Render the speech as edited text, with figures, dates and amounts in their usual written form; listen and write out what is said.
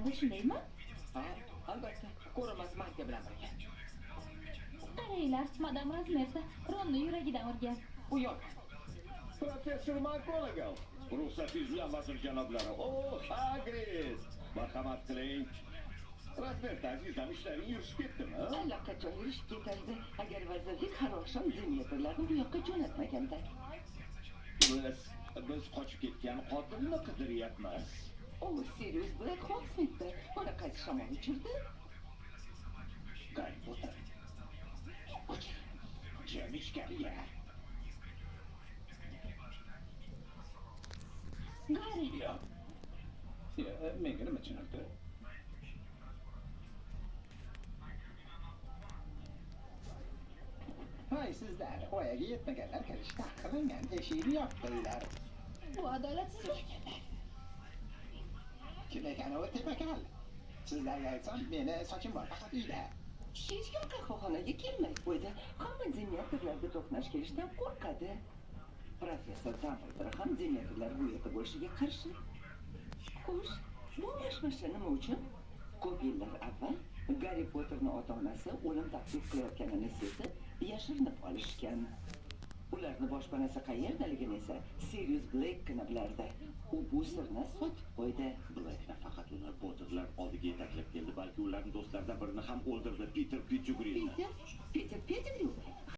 Sizlarda shundaymi? Ha, albatta. Ko'rmas marka bilan birga. Qaranglar, madam Razmerta Ronni yuragidan urgan. Bu yoq. Professor McGonagall. Ruxsatingiz bilan vazir janoblari. Hagrid. Marhamat qiling. Razmerta azizam, ishlaring yurishib ketdimi? Allaqachon yurishib ketardi agar vazirlik har oqshom Demetrlarni bu yoqqa jo'natmaganda. Biz qochib ketgan qotilni qidiryapmiz. Sirius Black Hogsmeade. Mana qaysi shamol uchirdi? Garri Potter. Jim ichkariga. Gari, Menga nima tushunardi? Hay sizlar, voyaga yetmaganlar kirish taqiqlangan, eshikni yopdilar. bu adolatsizlik. Kim ekani u tepakal. Sizlarga aytsam, meni sochim bor faqat uyda. Hech kim qahvaxonaga kelmay qo'ydi. Hamma Demetrlarga to'qnash kelishdan qo'rqadi. Professor Dumbledore ham Demetrlar bu yerda bo'lishiga qarshi. Xo'sh, bu mashmasha nima uchun? Ko'p yillar avval Garri Potterning ota-onasi o'lim taklif qilayotganini sezib, yashirinib olishgan. Ularning boshpanasi qayerdaligini esa Sirius Blackgina bilardi. U bu sirni sotib qo'ydi. Blackni faqat ular Potterlar oldiga yetaklab keldi, balki ularning do'stlaridan birini ham o'ldirdi, Peter Pettigrew. Peter Pettigrew.